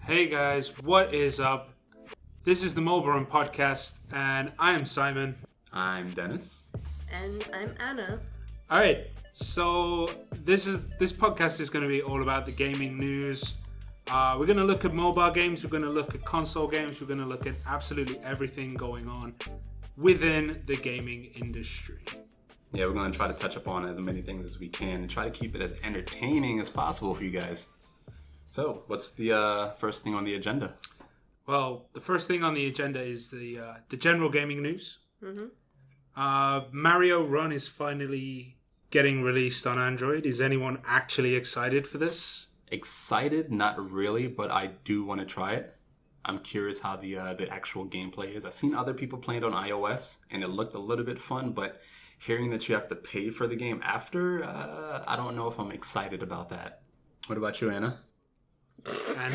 Hey guys, what is up? This is the Mobirum Podcast, and I am Simon. I'm Dennis. And I'm Anna. All right, so this podcast is going to be all about the gaming news. We're going to look at mobile games. We're going to look at console games. We're going to look at absolutely everything going on within the gaming industry. Yeah, we're going to try to touch upon as many things as we can and try to keep it as entertaining as possible for you guys. So, what's the first thing on the agenda? Well, the first thing on the agenda is the general gaming news. Mm-hmm. Mario Run is finally getting released on Android. Is anyone actually excited for this? Excited? Not really, but I do want to try it. I'm curious how the actual gameplay is. I've seen other people playing it on iOS, and it looked a little bit fun, but hearing that you have to pay for the game after, I don't know if I'm excited about that. What about you, Anna? And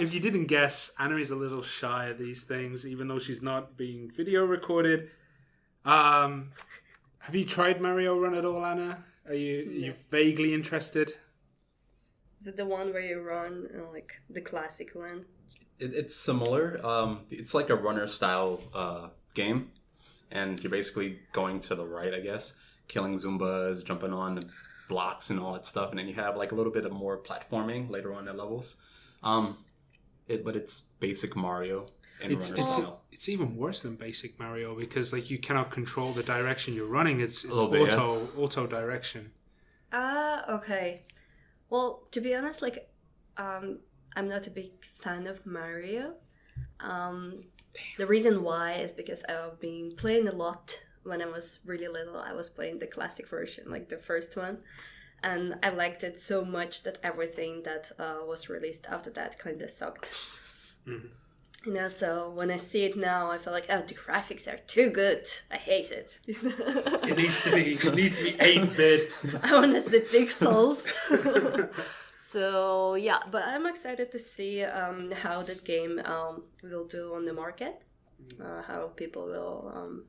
if you didn't guess, Anna is a little shy of these things, even though she's not being video recorded. Have you tried Mario Run at all, Anna? Are you vaguely interested? Is it the one where you run, like the classic one? It's similar. It's like a runner style game, and you're basically going to the right, I guess, killing Zumbas, jumping on blocks and all that stuff, and then you have like a little bit of more platforming later on in levels. But it's basic Mario and runner style. It's even worse than basic Mario because like you cannot control the direction you're running. It's auto direction. Okay. Well, to be honest, like I'm not a big fan of Mario. The reason why is because I've been playing a lot. When I was really little, I was playing the classic version, like the first one. And I liked it so much that everything that was released after that kind of sucked. Mm-hmm. You know, so when I see it now, I feel like, oh, the graphics are too good. I hate it. It needs to be 8-bit. I want to see pixels. So, yeah, but I'm excited to see how that game will do on the market, how people will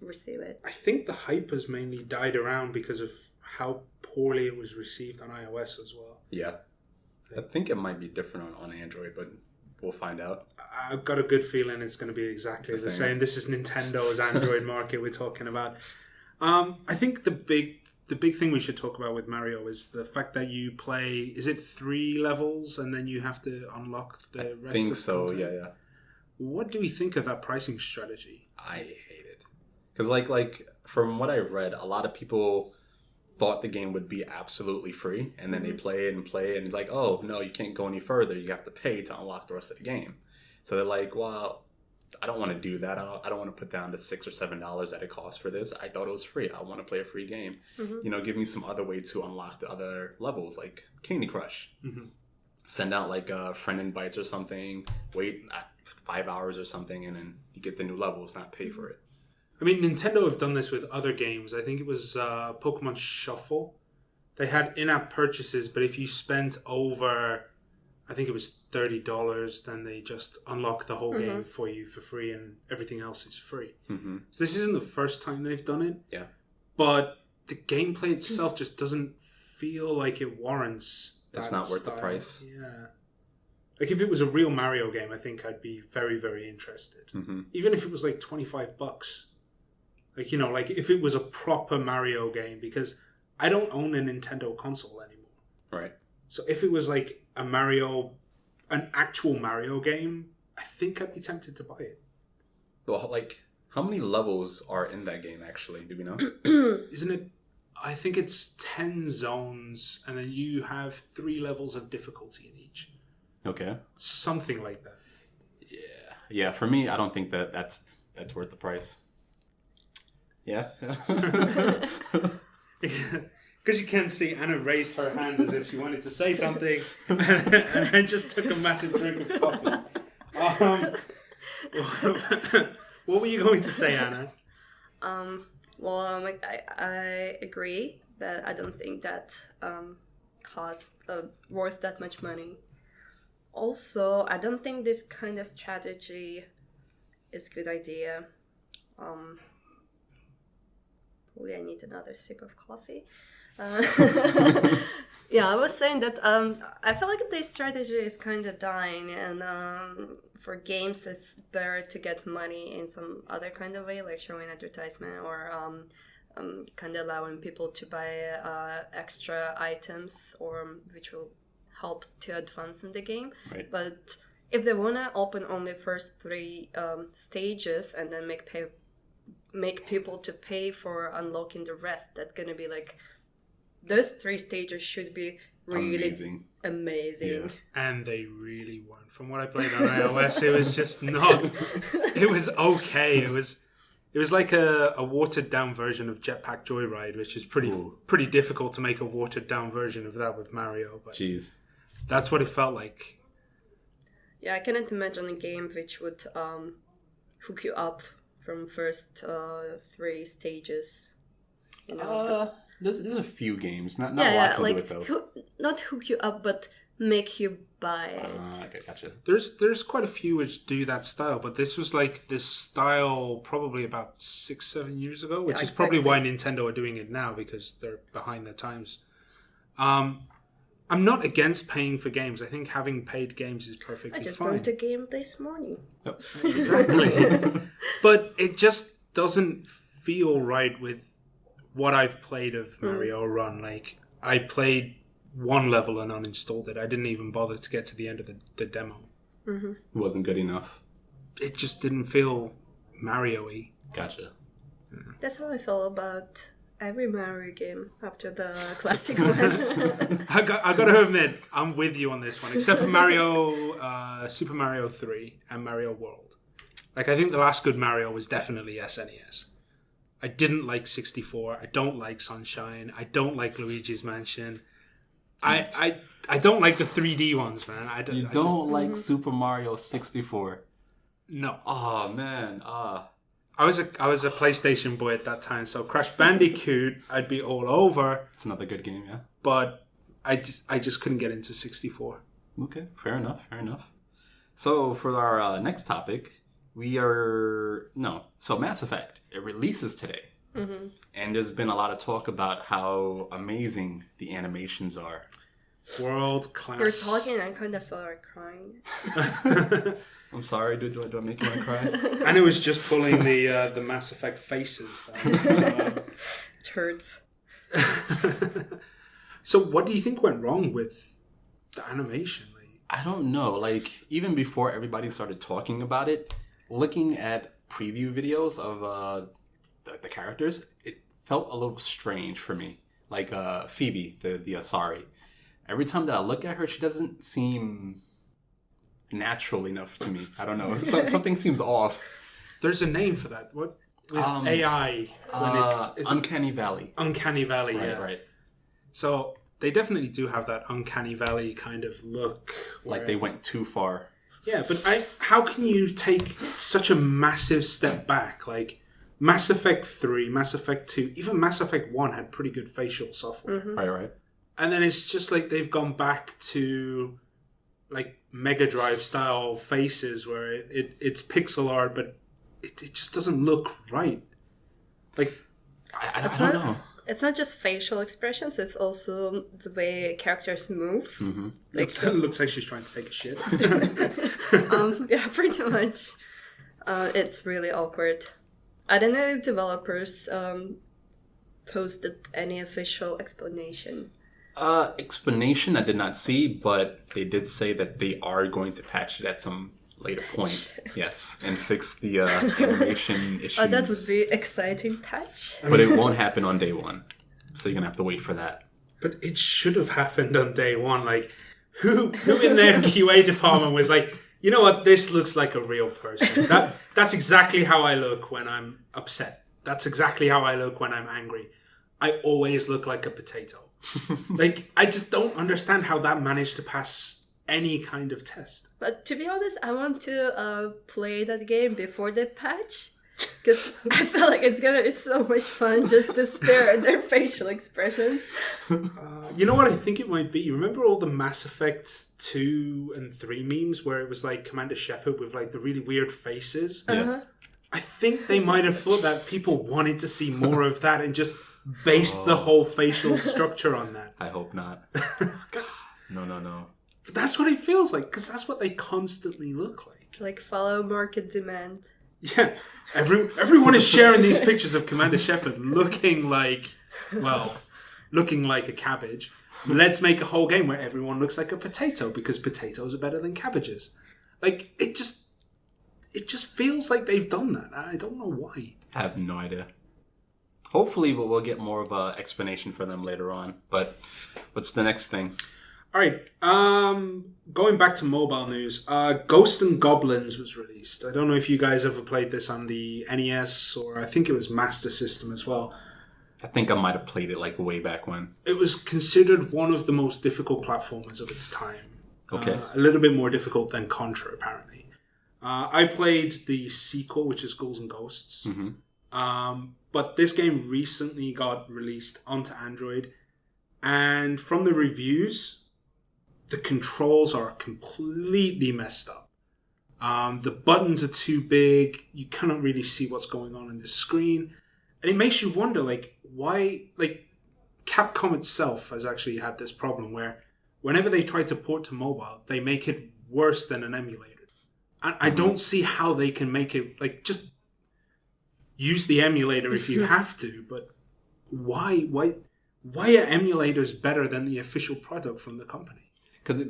receive it. I think the hype has mainly died around because of how poorly it was received on iOS as well. Yeah. I think it might be different on Android, but we'll find out. I've got a good feeling it's going to be exactly the same. This is Nintendo's Android market we're talking about. I think the big thing we should talk about with Mario is the fact that you play, is it 3 levels and then you have to unlock the rest of the I think so, content? yeah. What do we think of that pricing strategy? I hate it. Because like from what I read, a lot of people thought the game would be absolutely free, and then they play it, and it's like, oh, no, you can't go any further. You have to pay to unlock the rest of the game. So they're like, well, I don't want to do that. I don't want to put down the $6 or $7 that it costs for this. I thought it was free. I want to play a free game. Mm-hmm. You know, give me some other way to unlock the other levels, like Candy Crush. Mm-hmm. Send out like friend invites or something, wait 5 hours or something, and then you get the new levels, not pay for it. I mean, Nintendo have done this with other games. I think it was Pokemon Shuffle. They had in-app purchases, but if you spent over, I think it was $30, then they just unlock the whole game for you for free, and everything else is free. Mm-hmm. So this isn't the first time they've done it. Yeah. But the gameplay itself just doesn't feel like it warrants that It's not worth the style. price. Yeah. Like if it was a real Mario game, I think I'd be very, very interested. Mm-hmm. Even if it was like $25. Like, you know, like if it was a proper Mario game, because I don't own a Nintendo console anymore. Right. So if it was like an actual Mario game, I think I'd be tempted to buy it. Well, like, how many levels are in that game, actually? Do we know? Isn't it? I think it's 10 zones, and then you have 3 levels of difficulty in each. Okay. Something like that. Yeah. Yeah, for me, I don't think that's worth the price. Yeah. Because you can see Anna raised her hand as if she wanted to say something, and I just took a massive drink of coffee. What were you going to say, Anna? Well, I agree that I don't think that cost worth that much money. Also, I don't think this kind of strategy is a good idea. Probably I need another sip of coffee. Yeah, I was saying that I feel like the strategy is kind of dying, and for games, it's better to get money in some other kind of way, like showing advertisement or kind of allowing people to buy extra items, or which will help to advance in the game. Right. But if they wanna open only first 3 stages and then make people to pay for unlocking the rest, that's gonna be like, those 3 stages should be really amazing. Yeah. And they really weren't. From what I played on iOS, it was just not. It was okay. It was like a watered down version of Jetpack Joyride, which is pretty difficult to make a watered down version of that with Mario. But Jeez, that's what it felt like. Yeah, I cannot imagine a game which would hook you up from first 3 stages. You know, there's a few games, not a lot to do with those. Not hook you up, but make you buy it. Okay, gotcha. There's quite a few which do that style, but this was like this style probably about 6-7 years ago, which is probably why Nintendo are doing it now, because they're behind their times. I'm not against paying for games. I think having paid games is perfectly fine. I just bought a game this morning. Yep. Exactly. But it just doesn't feel right with what I've played of Mario Run. Like, I played 1 level and uninstalled it. I didn't even bother to get to the end of the demo. Mm-hmm. It wasn't good enough. It just didn't feel Mario-y. Gotcha. Yeah. That's how I feel about every Mario game after the classic one. I got to admit, I'm with you on this one, except for Mario, Super Mario 3 and Mario World. Like, I think the last good Mario was definitely SNES. I didn't like 64. I don't like Sunshine. I don't like Luigi's Mansion. I don't like the 3D ones, man. I don't like Super Mario 64? No. Oh, man. I was a PlayStation boy at that time, so Crash Bandicoot, I'd be all over. It's another good game, yeah. But I just couldn't get into 64. Okay, fair enough. So for our next topic, so Mass Effect, it releases today. Mm-hmm. And there's been a lot of talk about how amazing the animations are. World class. You're talking, I kind of feel like crying. I'm sorry, do I make you want to cry? And it was just pulling the Mass Effect faces. It hurts. So what do you think went wrong with the animation? I don't know. Like, even before everybody started talking about it, looking at preview videos of the characters, it felt a little strange for me. Like Phoebe, the Asari. Every time that I look at her, she doesn't seem natural enough to me. I don't know. Something seems off. There's a name for that. What? With AI. When it's Uncanny Valley. Uncanny Valley, yeah. Right. So they definitely do have that Uncanny Valley kind of look. Like they went too far. Yeah, but how can you take such a massive step back? Like, Mass Effect 3, Mass Effect 2, even Mass Effect 1 had pretty good facial software. Mm-hmm. Right. And then it's just like they've gone back to like Mega Drive style faces where it's pixel art, but it just doesn't look right. Like, I don't know. It's not just facial expressions, it's also the way characters move. Mm-hmm. Looks like she's trying to take a shit. Yeah, pretty much. It's really awkward. I don't know if developers posted any official explanation. Explanation I did not see, but they did say that they are going to patch it at some later point. Yes, and fix the animation issues. Oh, that would be exciting patch. But it won't happen on day 1, so you're gonna have to wait for that. But it should have happened on day 1. Like, who in their QA department was like, you know what, this looks like a real person. That's exactly how I look when I'm upset. That's exactly how I look when I'm angry. I always look like a potato. Like, I just don't understand how that managed to pass any kind of test. But to be honest, I want to play that game before the patch, because I feel like it's gonna be so much fun just to stare at their facial expressions. You know what I think it might be? You remember all the Mass Effect 2 and 3 memes where it was like Commander Shepard with like the really weird faces? Uh-huh. I think they might have thought that people wanted to see more of that and just based the whole facial structure on that. I hope not. No. But that's what it feels like, because that's what they constantly look like. Like, follow market demand. Yeah, everyone is sharing these pictures of Commander Shepard looking like a cabbage. Let's make a whole game where everyone looks like a potato, because potatoes are better than cabbages. Like, it just feels like they've done that. I don't know why. I have no idea. Hopefully we'll get more of an explanation for them later on. But what's the next thing? All right, going back to mobile news, Ghost and Goblins was released. I don't know if you guys ever played this on the NES, or I think it was Master System as well. I think I might have played it like way back when. It was considered one of the most difficult platformers of its time. Okay. A little bit more difficult than Contra, apparently. I played the sequel, which is Ghouls and Ghosts. Mm-hmm. But this game recently got released onto Android. And from the reviews, the controls are completely messed up. The buttons are too big. You cannot really see what's going on the screen. And it makes you wonder, like, why... Like, Capcom itself has actually had this problem where whenever they try to port to mobile, they make it worse than an emulator. And I don't see how they can make it... Like, just use the emulator if you have to, but why are emulators better than the official product from the company? Because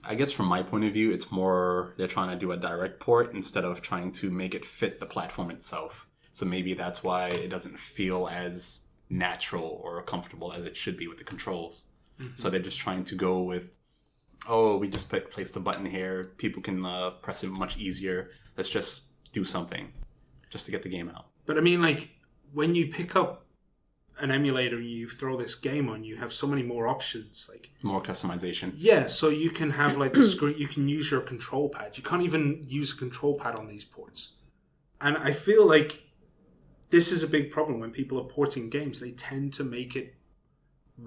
I guess from my point of view, it's more they're trying to do a direct port instead of trying to make it fit the platform itself. So maybe that's why it doesn't feel as natural or comfortable as it should be with the controls. Mm-hmm. So they're just trying to go with, we just placed a button here. People can press it much easier. Let's just do something just to get the game out. But I mean, like, when you pick up an emulator and you throw this game on, you have so many more options, like more customization. Yeah, so you can have like the screen, you can use your control pad. You can't even use a control pad on these ports. And I feel like this is a big problem when people are porting games. They tend to make it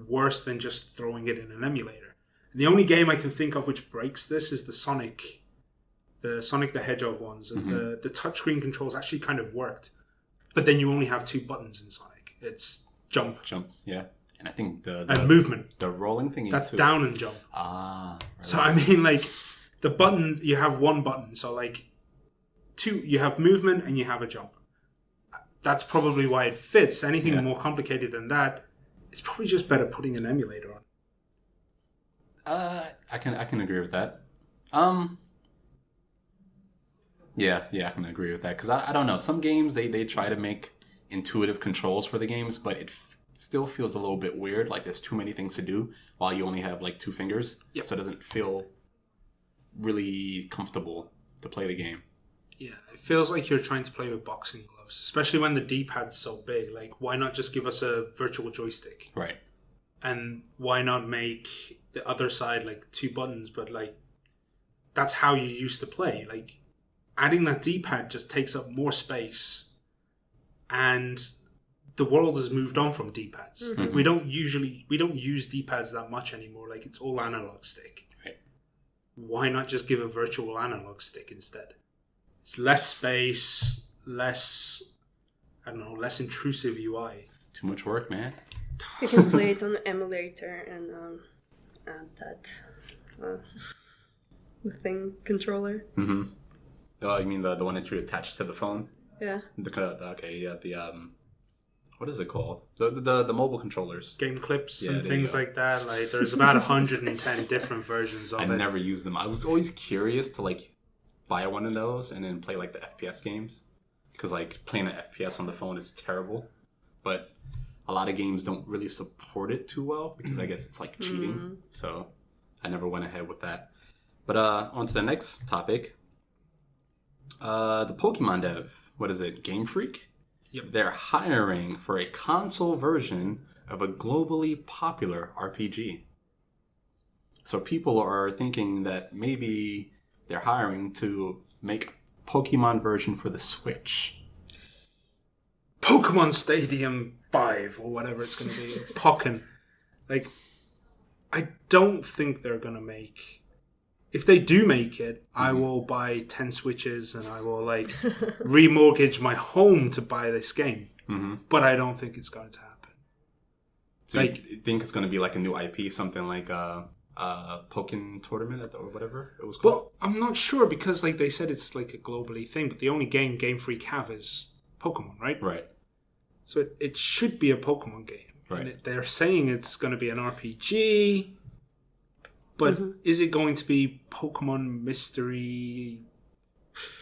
worse than just throwing it in an emulator. And the only game I can think of which breaks this is the Sonic the Hedgehog ones, and the touchscreen controls actually kind of worked. But then you only have two buttons in Sonic. It's jump, yeah, and I think and movement. The rolling thing. That's down and jump. Right. So I mean, like, the button, you have one button. So like, you have movement and you have a jump. That's probably why it fits. Anything more complicated than that, it's probably just better putting an emulator on. I can agree with that. Yeah, I can agree with that, because I don't know. Some games, they try to make intuitive controls for the games, but it still feels a little bit weird. Like, there's too many things to do while you only have, like, 2 fingers. Yep. So it doesn't feel really comfortable to play the game. Yeah, it feels like you're trying to play with boxing gloves, especially when the D-pad's so big. Like, why not just give us a virtual joystick? Right. And why not make the other side, like, 2 buttons, but, like, that's how you used to play. Like, adding that D-pad just takes up more space, and the world has moved on from D-pads. Mm-hmm. Like, we don't use D-pads that much anymore. Like, it's all analog stick. Right. Why not just give a virtual analog stick instead? It's less space, less intrusive UI. Too much work, man. You can play it on the emulator and add that the thing controller. Mm-hmm. Oh, you mean the one that you attach to the phone? Yeah. What is it called? The mobile controllers. Game clips and things like that. Like, there's about 110 different versions of it. I never used them. I was always curious to, like, buy one of those and then play, like, the FPS games. Because, like, playing an FPS on the phone is terrible. But a lot of games don't really support it too well, because I guess it's, like, cheating. Mm-hmm. So I never went ahead with that. But on to the next topic. The Pokemon dev, what is it, Game Freak? Yep. They're hiring for a console version of a globally popular RPG. So people are thinking that maybe they're hiring to make a Pokemon version for the Switch. Pokemon Stadium 5 or whatever it's going to be. Pokken. Like, I don't think they're going to make... If they do make it, I will buy 10 Switches and I will, like, remortgage my home to buy this game. Mm-hmm. But I don't think it's going to happen. So you think it's going to be like a new IP, something like Pokémon Tournament or whatever it was called? Well, I'm not sure because like they said it's like a globally thing, but the only game Game Freak have is Pokemon, right? Right. So it should be a Pokemon game. Right. And they're saying it's going to be an RPG, but is it going to be Pokemon Mystery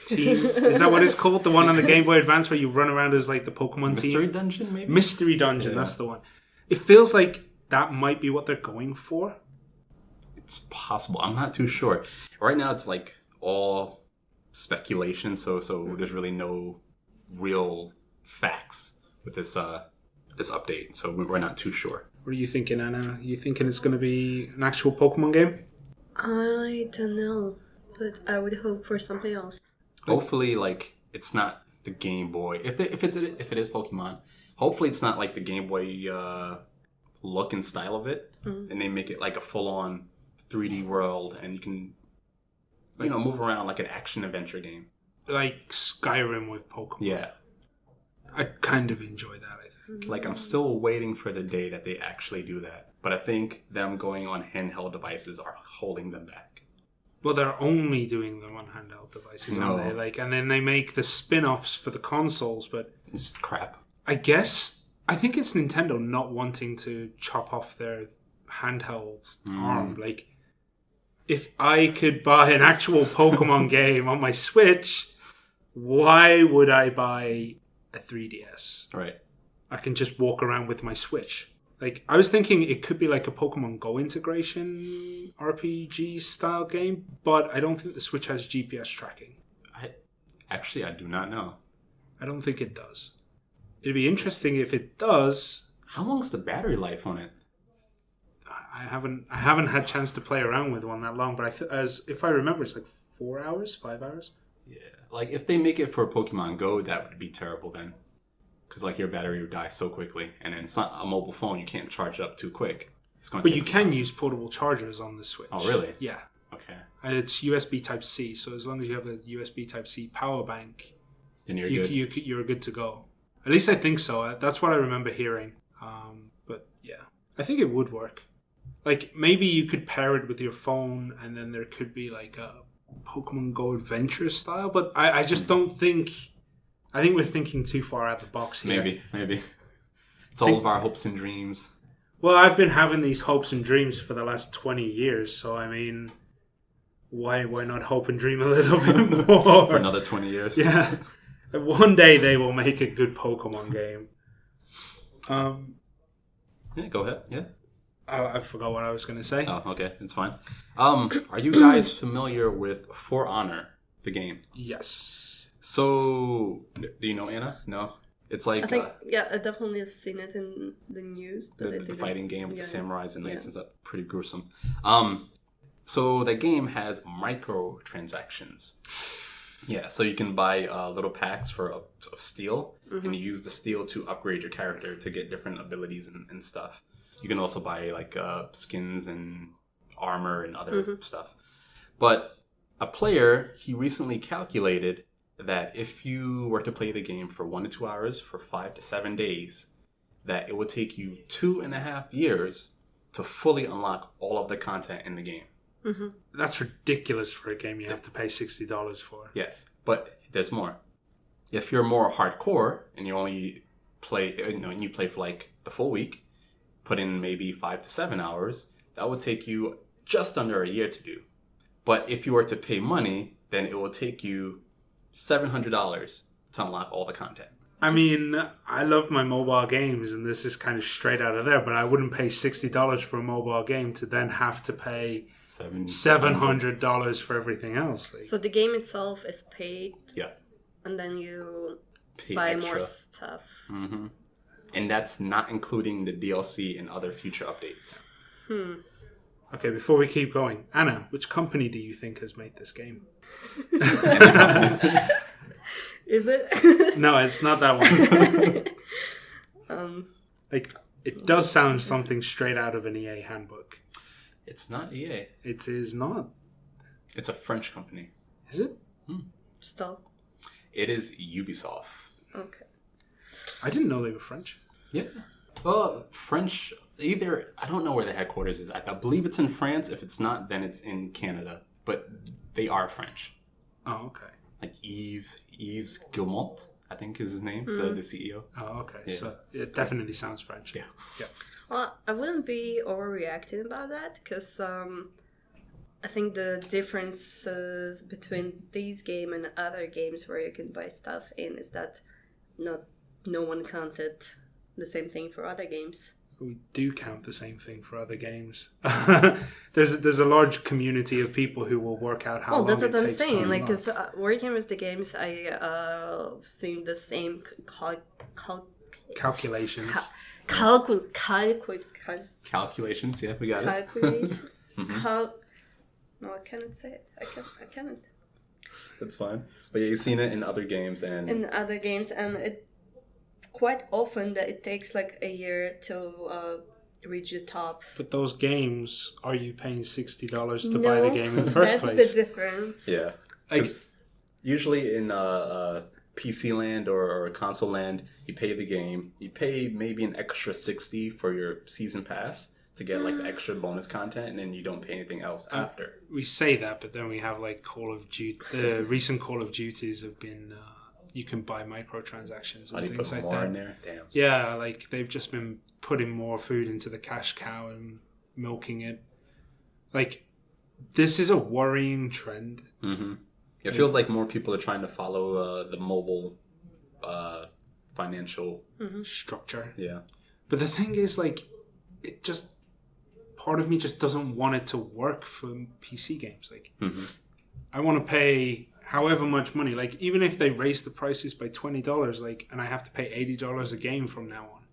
Team? Is that what it's called? The one on the Game Boy Advance where you run around as like the Pokemon team? Mystery Dungeon, maybe? Mystery Dungeon, that's the one. It feels like that might be what they're going for. It's possible. I'm not too sure. Right now, it's like all speculation, so there's really no real facts with this update. So we're not too sure. What are you thinking, Anna? You thinking it's going to be an actual Pokemon game? I don't know, but I would hope for something else. Hopefully, like it's not the Game Boy. If it is Pokemon, hopefully it's not like the Game Boy look and style of it, and they make it like a full-on 3D world, and you can move around like an action adventure game, like Skyrim with Pokemon. Yeah, I kind of enjoy that. I think. Like I'm still waiting for the day that they actually do that, but I think them going on handheld devices are holding them back. Well, they're only doing them on handheld devices, aren't they? Like, and then they make the spin-offs for the consoles, but it's just crap. I think it's Nintendo not wanting to chop off their handheld arm. Like, if I could buy an actual Pokemon game on my Switch, why would I buy a 3DS? Right. I can just walk around with my Switch. Like, I was thinking it could be like a Pokemon Go integration RPG style game, but I don't think the Switch has GPS tracking. I do not know. I don't think it does. It'd be interesting if it does. How long's the battery life on it? I haven't had a chance to play around with one that long, but if I remember, it's like 4 hours, 5 hours. Yeah, like if they make it for Pokemon Go, that would be terrible then. Because like your battery would die so quickly, and then it's not a mobile phone. You can't charge it up too quick. But you can use portable chargers on the Switch. Oh, really? Yeah. Okay. And it's USB Type-C, so as long as you have a USB Type-C power bank, then you're good. You're good to go. At least I think so. That's what I remember hearing. But yeah, I think it would work. Like maybe you could pair it with your phone, and then there could be like a Pokemon Go Adventure style. But I just don't think. I think we're thinking too far out the box here. Maybe. It's all of our hopes and dreams. Well, I've been having these hopes and dreams for the last 20 years, so I mean, why not hope and dream a little bit more? For another 20 years? Yeah. One day they will make a good Pokemon game. Yeah, go ahead. Yeah. I forgot what I was going to say. Oh, okay. It's fine. Are you guys familiar with For Honor, the game? Yes. So, do you know Anna? No? It's like... I think, I definitely have seen it in the news. But the fighting game with the samurais and knights and stuff. Pretty gruesome. So, the game has microtransactions. Yeah, so you can buy little packs of steel, and you use the steel to upgrade your character to get different abilities and stuff. You can also buy like skins and armor and other stuff. But a player, he recently calculated that if you were to play the game for 1 to 2 hours for 5 to 7 days, that it would take you 2.5 years to fully unlock all of the content in the game. Mm-hmm. That's ridiculous for a game you have to pay $60 for. Yes, but there's more. If you're more hardcore and you only play, and you play for like the full week, put in maybe 5 to 7 hours, that would take you just under a year to do. But if you were to pay money, then it will take you $700 to unlock all the content. I mean, I love my mobile games, and this is kind of straight out of there, but I wouldn't pay $60 for a mobile game to then have to pay $700 for everything else. Like, so the game itself is paid? Yeah. And then you pay buy extra. More stuff. Mm-hmm. And that's not including the DLC and other future updates. Okay, before we keep going, Anna, which company do you think has made this game? Is it? No, it's not that one. Like, it does sound something straight out of an EA handbook. It's not EA. It is not. It's a French company. Is it? Still. It is Ubisoft. Okay. I didn't know they were French. Yeah. Well, French, either, I don't know where the headquarters is. I believe it's in France. If it's not, then it's in Canada. But they are French. Oh, okay. Like Yves Guillemot, I think is his name, the CEO. Oh, okay. Yeah. So it definitely sounds French. Yeah. Yeah. Well, I wouldn't be overreacting about that because I think the differences between these game and other games where you can buy stuff in is that no one counted the same thing for other games. We do count the same thing for other games. There's a large community of people who will work out how long that's it what I'm takes saying. to Like, unlock. because working with the games, I've seen the same Calculations. Calculations, yeah, we got it. calculation. No, I cannot say it. I cannot. That's fine. But yeah, you've seen it in other games and... In other games, and it quite often that it takes like a year to reach the top. But those games, are you paying $60 to buy the game in the first place? That's the difference. Yeah. Like, usually in PC land or console land, you pay the game. You pay maybe an extra $60 for your season pass to get like the extra bonus content, and then you don't pay anything else after. we say that, but then we have like Call of Duty. The recent Call of Duties have been you can buy microtransactions How and do you things put like more that. in there? Damn. Yeah, like they've just been putting more food into the cash cow and milking it. Like, this is a worrying trend. Mm-hmm. It feels like more people are trying to follow the mobile financial Structure. Yeah. But the thing is, like, it just, part of me just doesn't want it to work for PC games. Like, I want to pay however much money. Like, even if they raise the prices by $20, like, and I have to pay $80 a game from now on,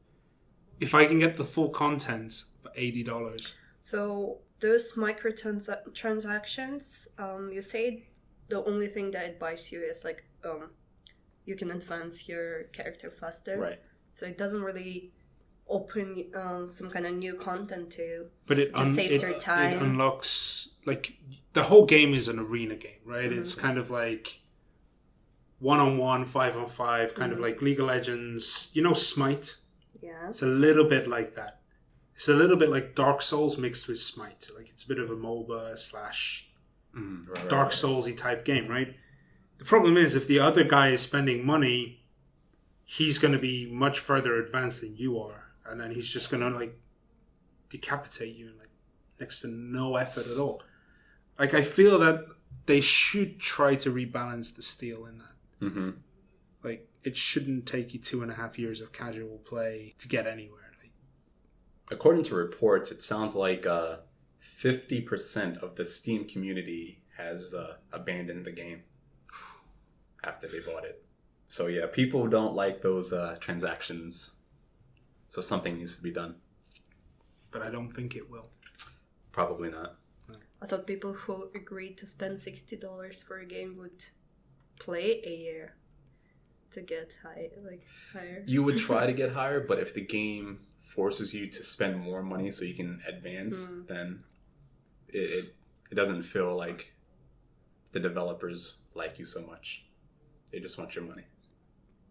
if I can get the full content for $80. So those microtransactions, you say the only thing that it buys you is like you can advance your character faster. Right. So it doesn't really open some kind of new content to But it saves your time. It unlocks, like, the whole game is an arena game, right? It's kind of like 1-on-1, 5-on-5, kind of like League of Legends. You know Smite? Yeah. It's a little bit like that. It's a little bit like Dark Souls mixed with Smite. Like, it's a bit of a MOBA / Dark Souls-y type game, right? The problem is, if the other guy is spending money, he's going to be much further advanced than you are. And then he's just going to, like, decapitate you in, like, next to no effort at all. Like, I feel that they should try to rebalance the steel in that. Mm-hmm. Like, it shouldn't take you 2.5 years of casual play to get anywhere. Like, according to reports, it sounds like 50% of the Steam community has abandoned the game after they bought it. So yeah, people don't like those transactions. So something needs to be done. but I don't think it will. Probably not. I thought people who agreed to spend $60 for a game would play a year to get higher. You would try to get higher, but if the game forces you to spend more money so you can advance, then it doesn't feel like the developers like you so much. They just want your money.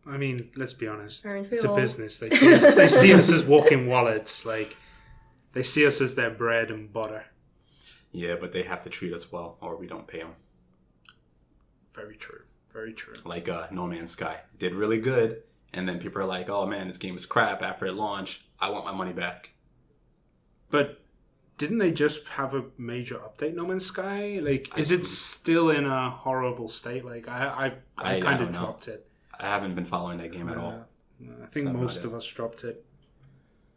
I mean, let's be honest. Aren't we It's a all? business. They see us as walking wallets. Like, they see us as their bread and butter. Yeah, but they have to treat us well, or we don't pay them. Very true. Very true. Like No Man's Sky did really good, and then people are like, "Oh man, this game is crap." After it launched, I want my money back. But didn't they just have a major update, No Man's Sky? Like, is it still in a horrible state? Like, I kind don't of know. dropped it. I haven't been following that game at all. I think Not most about of us dropped it.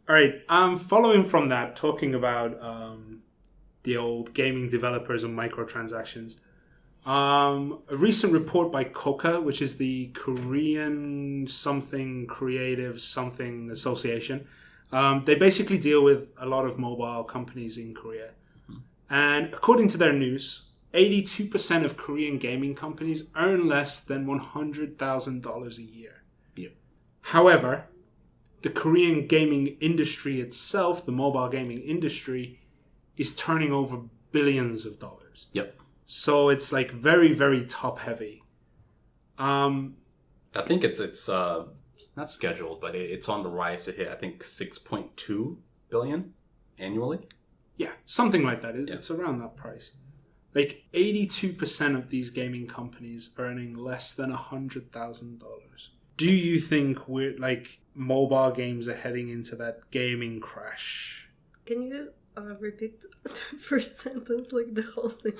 All right. Following from that, talking about the old gaming developers and microtransactions. A recent report by Kocca, which is the Korean something creative something association. They basically deal with a lot of mobile companies in Korea. And according to their news, 82% of Korean gaming companies earn less than $100,000 a year. Yeah. However, the Korean gaming industry itself, the mobile gaming industry, is turning over billions of dollars. Yep. So it's like very, very top heavy. I think it's not scheduled, but it's on the rise to hit, I think, $6.2 billion annually. Yeah, something like that. It's around that price. Like 82% of these gaming companies earning less than $100,000. Do you think we're like mobile games are heading into that gaming crash? Can you repeat the first sentence, like the whole thing?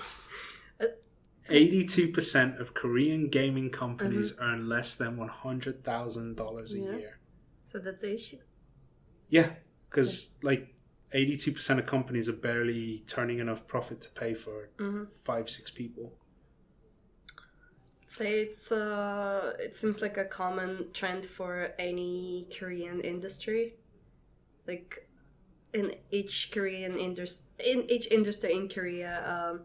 82% of Korean gaming companies earn less than $100,000 a year. So that's the issue. Yeah, because like 82% of companies are barely turning enough profit to pay for 5-6 people. Say it seems like a common trend for any Korean industry. Like in each industry in Korea,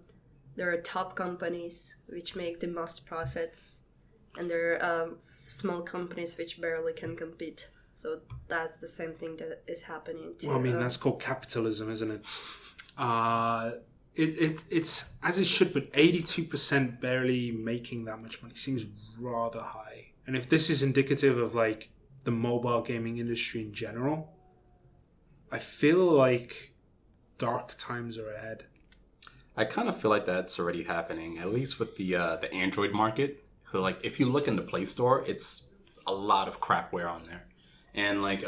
there are top companies which make the most profits, and there are small companies which barely can compete. So that's the same thing that is happening to... Well, I mean, that's called capitalism, isn't it? It's as it should, but 82% barely making that much money seems rather high. And if this is indicative of like the mobile gaming industry in general, I feel like dark times are ahead. I kind of feel like that's already happening, at least with the Android market. So like if you look in the Play Store, it's a lot of crapware on there. And like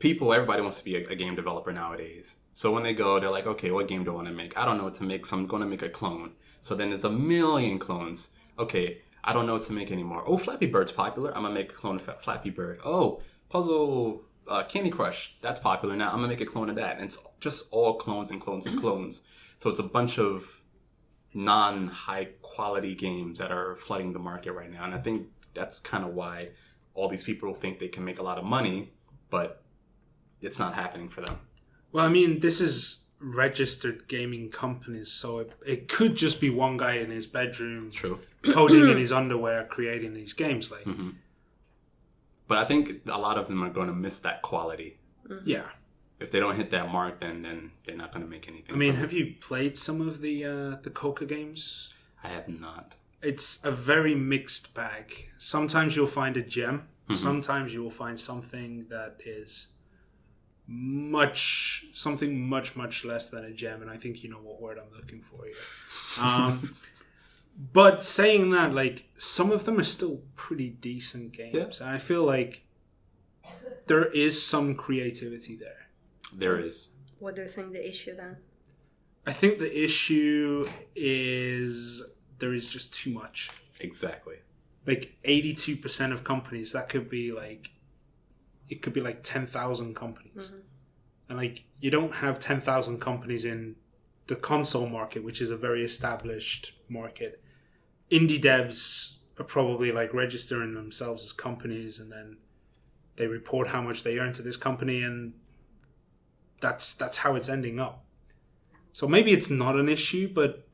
everybody wants to be a game developer nowadays. So when they go, they're like, okay, what game do I want to make? I don't know what to make, so I'm going to make a clone. So then there's a million clones. Okay, I don't know what to make anymore. Oh, Flappy Bird's popular. I'm going to make a clone of Flappy Bird. Oh, Puzzle Candy Crush. That's popular now. I'm going to make a clone of that. And it's just all clones and clones and clones. So it's a bunch of non-high quality games that are flooding the market right now. And I think that's kind of why all these people think they can make a lot of money, but it's not happening for them. Well, I mean, this is registered gaming companies, so it could just be one guy in his bedroom coding in his underwear creating these games. Like, But I think a lot of them are going to miss that quality. Yeah. If they don't hit that mark, then they're not going to make anything. I mean, have you played some of the Kocca games? I have not. It's a very mixed bag. Sometimes you'll find a gem. Sometimes you will find something that is much less than a gem, and I think you know what word I'm looking for here. But saying that, like, some of them are still pretty decent games. And I feel like there is some creativity there. There is. What do you think the issue then? I think the issue is there is just too much. Exactly. Like 82% of companies, that could be like, it could be like 10,000 companies. And like, you don't have 10,000 companies in the console market, which is a very established market. Indie devs are probably like registering themselves as companies, and then they report how much they earn to this company, and that's how it's ending up. So maybe it's not an issue, but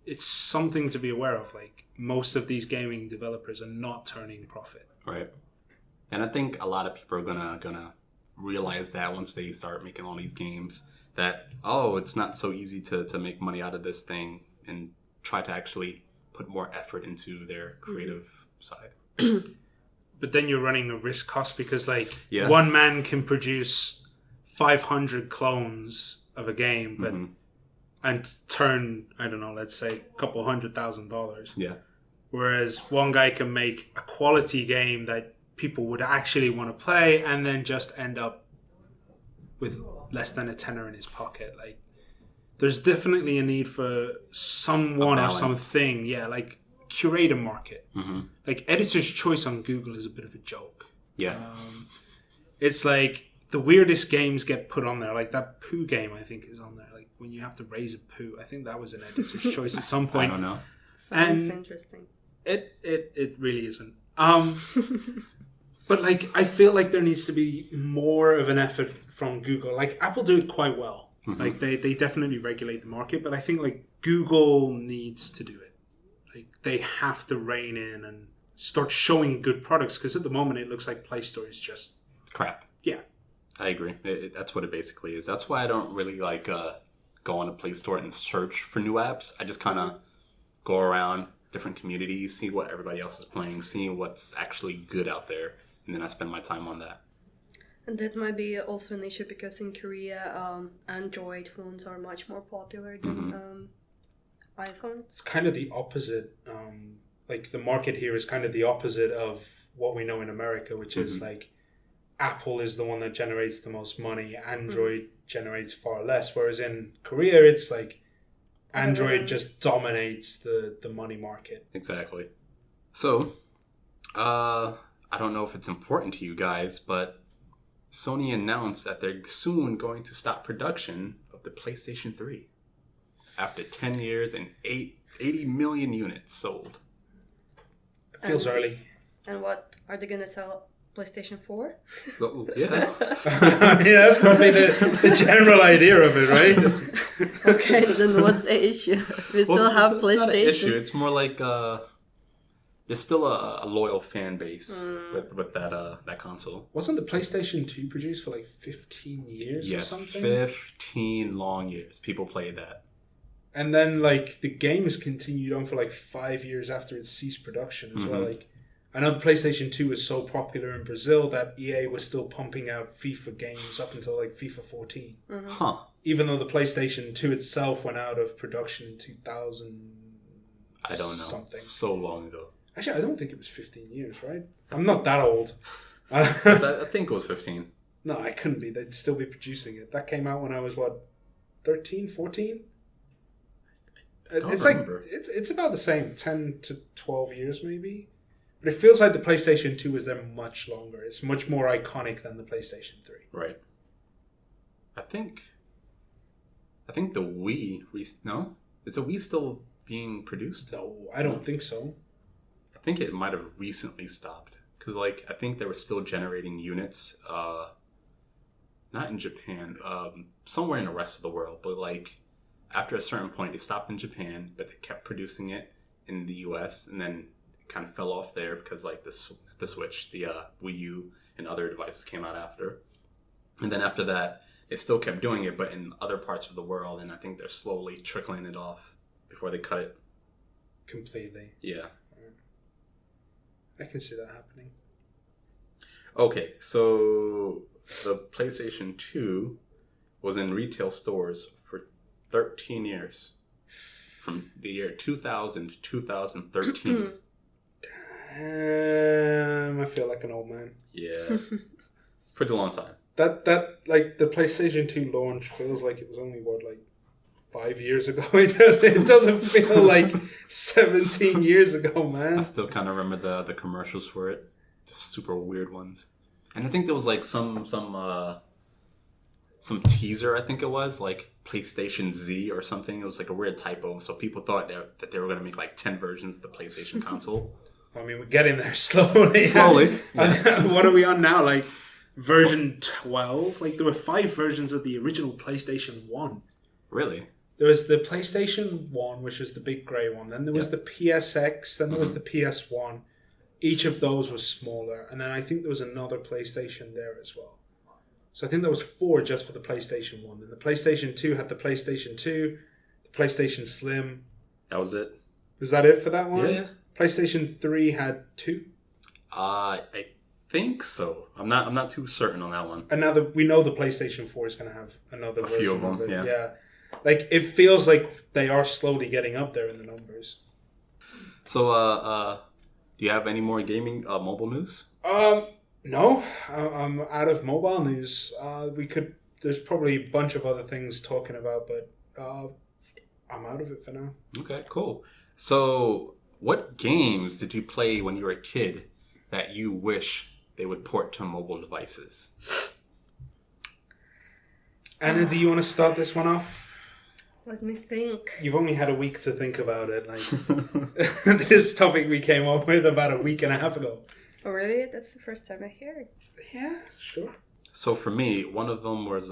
it's something to be aware of. Like, most of these gaming developers are not turning profit. Right. And I think a lot of people are gonna realize that once they start making all these games, that, oh, it's not so easy to make money out of this thing, and try to actually put more effort into their creative side. But then you're running a risk cost, because like one man can produce 500 clones of a game, but and turn, I don't know, let's say a couple $100,000. Yeah. Whereas one guy can make a quality game that people would actually want to play, and then just end up with less than a tenner in his pocket. Like, there's definitely a need for someone or something. Yeah, like curate a market. Like, editor's choice on Google is a bit of a joke. Yeah. It's like the weirdest games get put on there. Like that poo game, I think, is on there. Like when you have to raise a poo. I think that was an editor's choice at some point. I don't know. Sounds interesting. It really isn't. But like, I feel like there needs to be more of an effort from Google. Like, Apple do it quite well. Like they definitely regulate the market, but I think like Google needs to do it. Like, they have to rein in and start showing good products, because at the moment it looks like Play Store is just crap. Yeah, I agree. That's what it basically is. That's why I don't really like go on the Play Store and search for new apps. I just kind of go around different communities, see what everybody else is playing, see what's actually good out there, and then I spend my time on that. And that might be also an issue because in Korea, Android phones are much more popular than iPhones. It's kind of the opposite. Like the market here is kind of the opposite of what we know in America, which is like Apple is the one that generates the most money. Android generates far less. Whereas in Korea, it's like Android just dominates the money market. Exactly. So, I don't know if it's important to you guys, but Sony announced that they're soon going to stop production of the PlayStation 3 after 10 years and 80 million units sold. It feels early. And what are they going to sell? PlayStation 4? Oh, yeah. Yeah, that's probably the general idea of it, right? Okay, then what's the issue? We still have PlayStation. It's not an issue. It's more like there's still a loyal fan base with that console. Wasn't the PlayStation 2 produced for like 15 years or something? 15 long years. People played that. And then like the games continued on for like 5 years after it ceased production as well. Like I know the PlayStation 2 was so popular in Brazil that EA was still pumping out FIFA games up until like FIFA 14. Huh. Even though the PlayStation 2 itself went out of production in 2000. I don't know. Something. So long ago. Actually, I don't think it was 15 years, right? I'm not that old. I think it was 15. No, I couldn't be. They'd still be producing it. That came out when I was, 13, 14? It's remember. like, it's about the same, 10 to 12 years maybe. But it feels like the PlayStation 2 was there much longer. It's much more iconic than the PlayStation 3. Right. I think the Wii... No? Is the Wii still being produced? No, I don't think so. I think it might have recently stopped. Because, like, I think they were still generating units. Not in Japan. Somewhere in the rest of the world. But, like, after a certain point, they stopped in Japan. But they kept producing it in the US. And then it kind of fell off there because, like, the Switch, the Wii U, and other devices came out after. And then after that, they still kept doing it, but in other parts of the world. And I think they're slowly trickling it off before they cut it. Completely. Yeah. I can see that happening. Okay, so the PlayStation 2 was in retail stores for 13 years. From the year 2000 to 2013. I feel like an old man. Yeah. Pretty long time. That like the PlayStation 2 launch feels like it was only 5 years ago. It doesn't feel like 17 years ago, man. I still kind of remember the commercials for it. Just super weird ones. And I think there was like some teaser, I think it was, like PlayStation Z or something. It was like a weird typo. So people thought that they were going to make like 10 versions of the PlayStation console. I mean, we're getting there slowly. Slowly. Yeah. What are we on now? Like version 12? Like there were 5 versions of the original PlayStation 1. Really? There was the PlayStation 1, which was the big grey one. Then there was the PSX. Then there was the PS1. Each of those was smaller. And then I think there was another PlayStation there as well. So I think there was 4 just for the PlayStation 1. Then the PlayStation 2 had the PlayStation 2, the PlayStation Slim. That was it? Was that it for that one? Yeah. PlayStation 3 had 2? I think so. I'm not too certain on that one. And now we know the PlayStation 4 is going to have another version few of them, it. yeah. Like, it feels like they are slowly getting up there in the numbers. So, do you have any more gaming mobile news? No. I'm out of mobile news. There's probably a bunch of other things talking about, but I'm out of it for now. Okay, cool. So, what games did you play when you were a kid that you wish they would port to mobile devices? Anna, do you want to start this one off? Let me think. You've only had a week to think about it. Like this topic we came up with about a week and a half ago. Oh, really? That's the first time I hear it. Yeah, sure. So for me, one of them was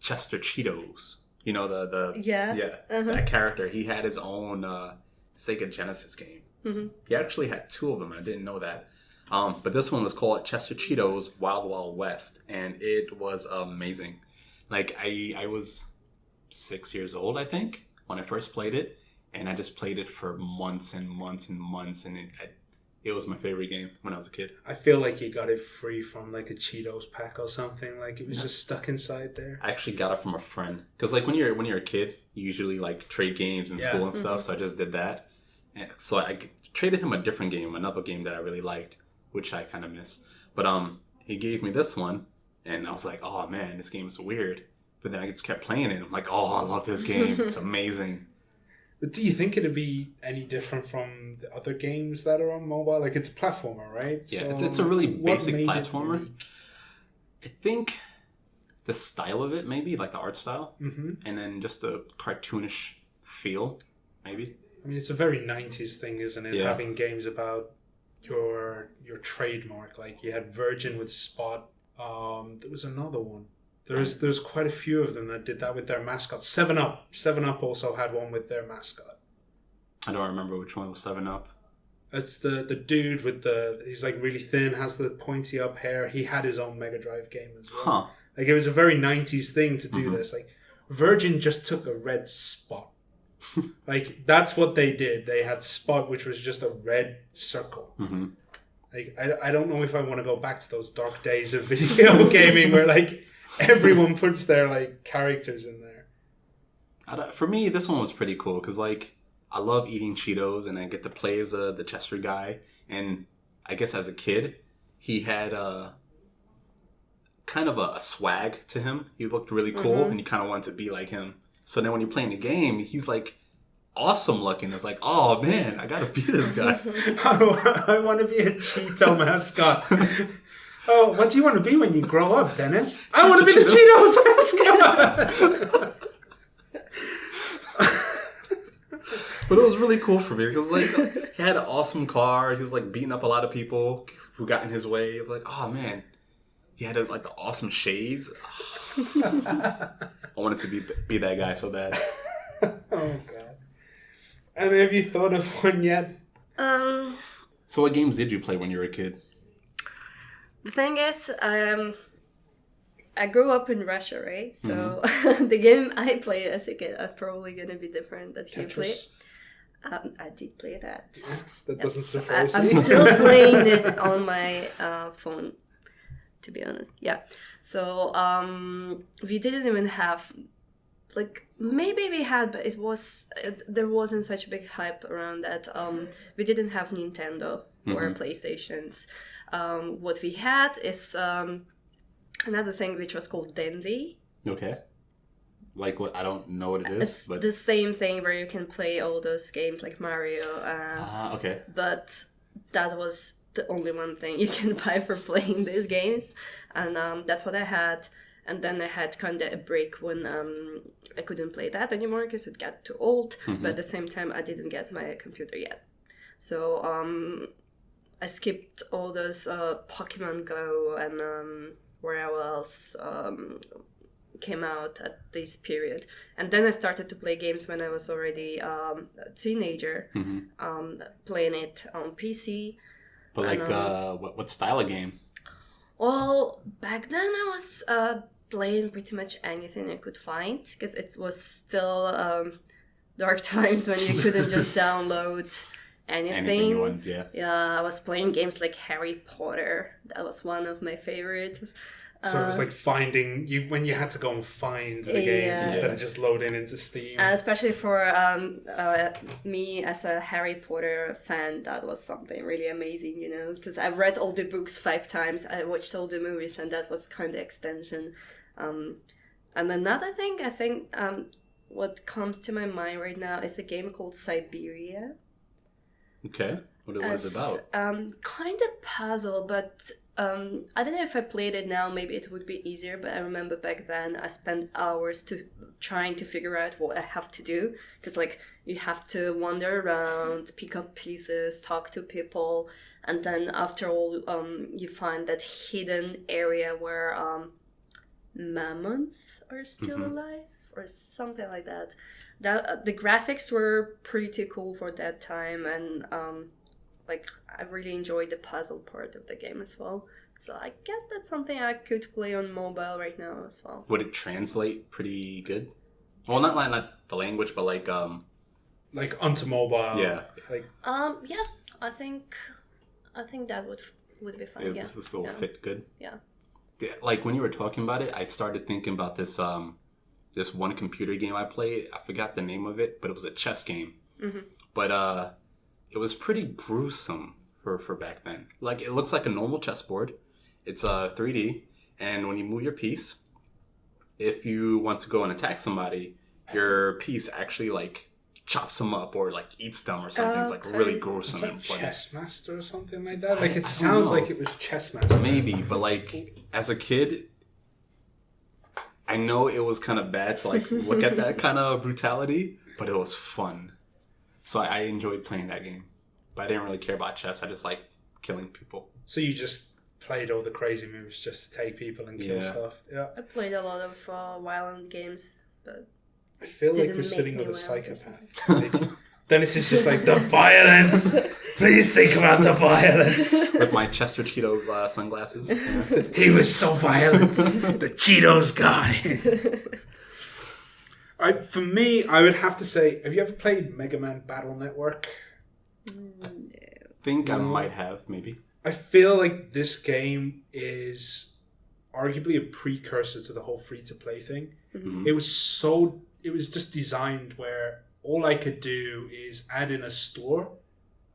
Chester Cheetos. You know that character. He had his own Sega Genesis game. Mm-hmm. He actually had 2 of them. I didn't know that. But this one was called Chester Cheetos Wild Wild West, and it was amazing. Like I was 6 years old, I think, when I first played it, and I just played it for months and months and months, and It was my favorite game when I was a kid. I feel like you got it free from like a Cheetos pack or something. Like it was just stuck inside there. I actually got it from a friend because like when you're a kid, you usually like trade games in school and stuff. So I just did that. And so I traded him a different game, another game that I really liked, which I kind of miss. But he gave me this one, and I was like, oh man, this game is weird. But then I just kept playing it. I'm like, oh, I love this game. It's amazing. But do you think it'd be any different from the other games that are on mobile? Like, it's a platformer, right? Yeah, so it's a really basic what made it platformer. unique? I think the style of it, maybe, like the art style. Mm-hmm. And then just the cartoonish feel, maybe. I mean, it's a very 90s thing, isn't it? Yeah. Having games about your trademark. Like, you had Virgin with Spot. There was another one. There's quite a few of them that did that with their mascot. 7-Up. 7-Up also had one with their mascot. I don't remember which one was 7-Up. It's the dude with he's like really thin, has the pointy up hair. He had his own Mega Drive game as well. Huh. Like, it was a very 90s thing to do this. Like, Virgin just took a red Spot. Like, that's what they did. They had Spot, which was just a red circle. Mm-hmm. Like, I don't know if I want to go back to those dark days of video gaming where, like, everyone puts their, like, characters in there. For me, this one was pretty cool because, like, I love eating Cheetos and I get to play as the Chester guy. And I guess as a kid, he had kind of a swag to him. He looked really cool and you kind of wanted to be like him. So then when you're playing the game, he's, like, awesome looking. It's like, oh, man, I got to be this guy. I want to be a Cheeto mascot. Oh, what do you want to be when you grow up, Dennis? I want to be the Cheetos mascot! But it was really cool for me because, like, he had an awesome car. He was, like, beating up a lot of people who got in his way. Like, oh, man. He had, like, the awesome shades. I wanted to be that guy so bad. Oh, God. And have you thought of one yet? So what games did you play when you were a kid? The thing is, I grew up in Russia, right? So the game I played as a kid are probably going to be different that you played. I did play that. That doesn't surprise I'm me. still playing it on my phone, to be honest. Yeah. So we didn't even have, like, maybe we had, but there wasn't such a big hype around that. We didn't have Nintendo or PlayStations. What we had is another thing which was called Dendy. Okay. Like what? I don't know what it is. It's but the same thing where you can play all those games like Mario. Okay. But that was the only one thing you can buy for playing these games. And that's what I had. And then I had kind of a break when I couldn't play that anymore because it got too old. But at the same time, I didn't get my computer yet. So I skipped all those Pokemon Go and where else came out at this period. And then I started to play games when I was already a teenager, playing it on PC. But like, what style of game? Well, back then I was playing pretty much anything I could find because it was still dark times when you couldn't just download anything you wanted, yeah. I was playing games like Harry Potter. That was one of my favorite. So it was like finding you when you had to go and find the games instead of just loading into Steam. Especially for me as a Harry Potter fan, that was something really amazing, you know, because I've read all the books 5 times, I watched all the movies, and that was kind of extension. And another thing, I think what comes to my mind right now is a game called Siberia. Okay, what is it about? Kind of puzzle, but I don't know if I played it now, maybe it would be easier, but I remember back then I spent hours trying to figure out what I have to do, because like you have to wander around, pick up pieces, talk to people, and then after all you find that hidden area where mammoths are still alive or something like that. The graphics were pretty cool for that time, and like I really enjoyed the puzzle part of the game as well. So I guess that's something I could play on mobile right now as well. Would it translate pretty good? Well, not the language, but like onto mobile. Yeah. Like Yeah, I think I think that would be fun. It Yeah. still fit good. Yeah. Like when you were talking about it, I started thinking about this this one computer game I played. I forgot the name of it, but it was a chess game. Mm-hmm. But it was pretty gruesome for back then. Like it looks like a normal chessboard. It's 3D, and when you move your piece, if you want to go and attack somebody, your piece actually like chops them up or like eats them or something. It's like really gruesome. Like and bloody. Chessmaster or something like that. Like it sounds like it was Chessmaster. Maybe, but like as a kid, I know it was kind of bad to like look at that kind of brutality, but it was fun. So I enjoyed playing that game. But I didn't really care about chess. I just like killing people. So you just played all the crazy moves just to take people and kill stuff. Yeah. I played a lot of violent games, but I feel like didn't we're make sitting me with a wild or psychopath. Like, Dennis is just like, the violence! Please think about the violence! With my Chester Cheeto sunglasses. Yeah. He was so violent. The Cheetos guy. For me, I would have to say, have you ever played Mega Man Battle Network? I think I might have, maybe. I feel like this game is arguably a precursor to the whole free-to-play thing. Mm-hmm. It was just designed where all I could do is add in a store,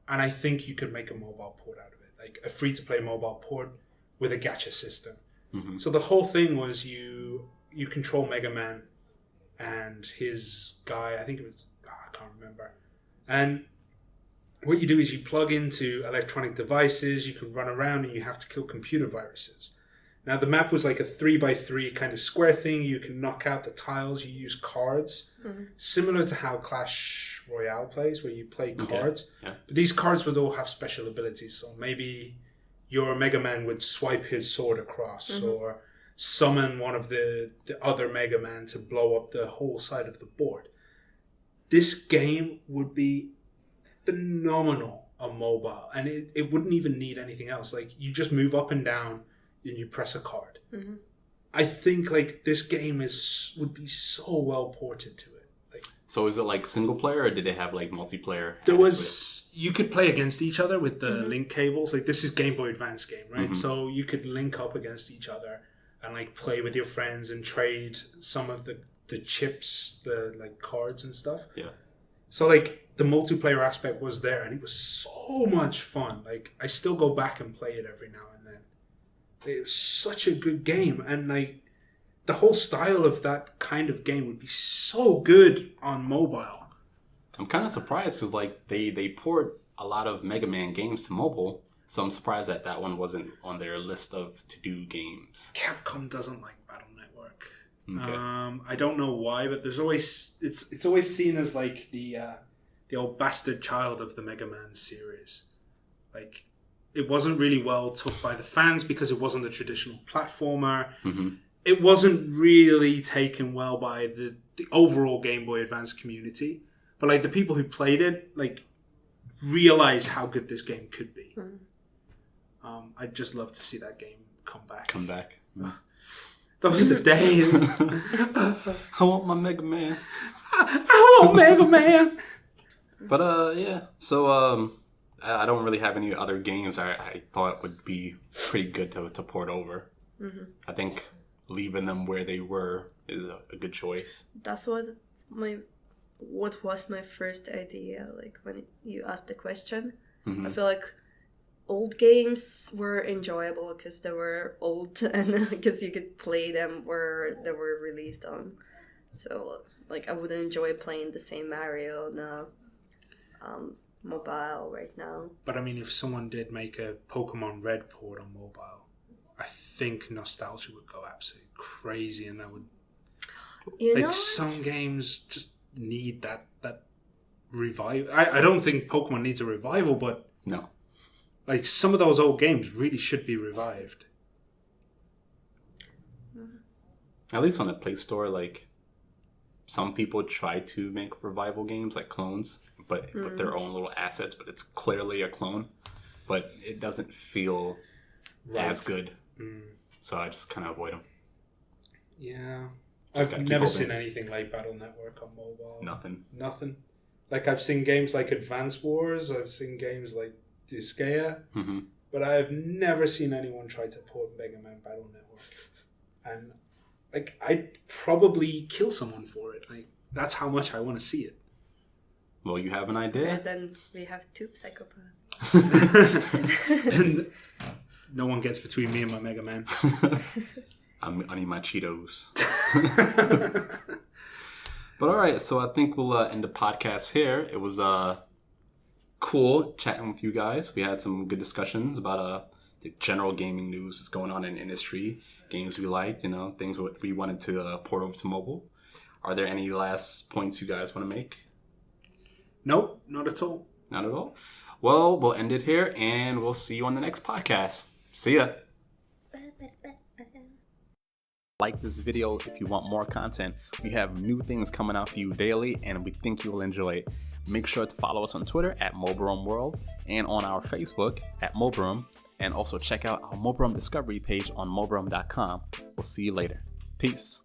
and I think you could make a mobile port out of it, like a free-to-play mobile port with a gacha system. Mm-hmm. So the whole thing was you control Mega Man and his guy, I think it was, I can't remember. And what you do is you plug into electronic devices, you can run around and you have to kill computer viruses. Now the map was like a 3x3 kind of square thing. You can knock out the tiles, you use cards. Mm-hmm. Similar to how Clash Royale plays, where you play cards. Okay. Yeah. But these cards would all have special abilities. So maybe your Mega Man would swipe his sword across, mm-hmm. or summon one of the other Mega Man to blow up the whole side of the board. This game would be phenomenal on mobile, and it wouldn't even need anything else. Like, you just move up and down and you press a card. Mm-hmm. I think like this game would be so well ported to it. Like, so is it like single player, or did they have like multiplayer? You could play against each other with the mm-hmm. link cables. Like, this is Game Boy Advance game, right? Mm-hmm. So you could link up against each other and like play with your friends and trade some of the chips, the like cards and stuff. Yeah. So like the multiplayer aspect was there, and it was so much fun. Like, I still go back and play it every now and then. It was such a good game, and like the whole style of that kind of game would be so good on mobile. I'm kind of surprised because like they port a lot of Mega Man games to mobile, so I'm surprised that one wasn't on their list of to-do games. Capcom doesn't like Battle Network. Okay. I don't know why, but there's always it's always seen as like the old bastard child of the Mega Man series. Like, it wasn't really well took by the fans because it wasn't a traditional platformer. Mm-hmm. It wasn't really taken well by the overall Game Boy Advance community. But like the people who played it, like, realized how good this game could be. Mm-hmm. I'd just love to see that game come back. Yeah. Those are the days. I want my Mega Man. I want Mega Man. But yeah. So I don't really have any other games I thought would be pretty good to port over. Mm-hmm. I think leaving them where they were is a good choice. That's what was my first idea. Like, when you asked the question, mm-hmm. I feel like old games were enjoyable because they were old and because you could play them where they were released on. So like, I would enjoy playing the same Mario now. Mobile right now. But I mean, if someone did make a Pokemon Red port on mobile, I think nostalgia would go absolutely crazy, and that would some games just need that revival. I don't think Pokemon needs a revival, but no, like, some of those old games really should be revived. At least on the Play Store, like, some people try to make revival games like clones, but with their own little assets, but it's clearly a clone, but it doesn't feel as good. So I just kind of avoid them. Yeah. I've never seen anything like Battle Network on mobile. Nothing. Like, I've seen games like Advance Wars, I've seen games like Disgaea, but I have never seen anyone try to port Mega Man Battle Network. And like, I'd probably kill someone for it. Like, that's how much I want to see it. Well, you have an idea. And then we have two psychopaths. And no one gets between me and my Mega Man. I need my Cheetos. But all right, so I think we'll end the podcast here. It was cool chatting with you guys. We had some good discussions about the general gaming news, what's going on in the industry, games we liked, things we wanted to port over to mobile. Are there any last points you guys want to make? Nope, not at all. Not at all? Well, we'll end it here, and we'll see you on the next podcast. See ya. Like this video if you want more content. We have new things coming out for you daily, and we think you will enjoy it. Make sure to follow us on Twitter at Mobirum World and on our Facebook at Mobirum, and also check out our Mobirum Discovery page on Mobirum.com. We'll see you later. Peace.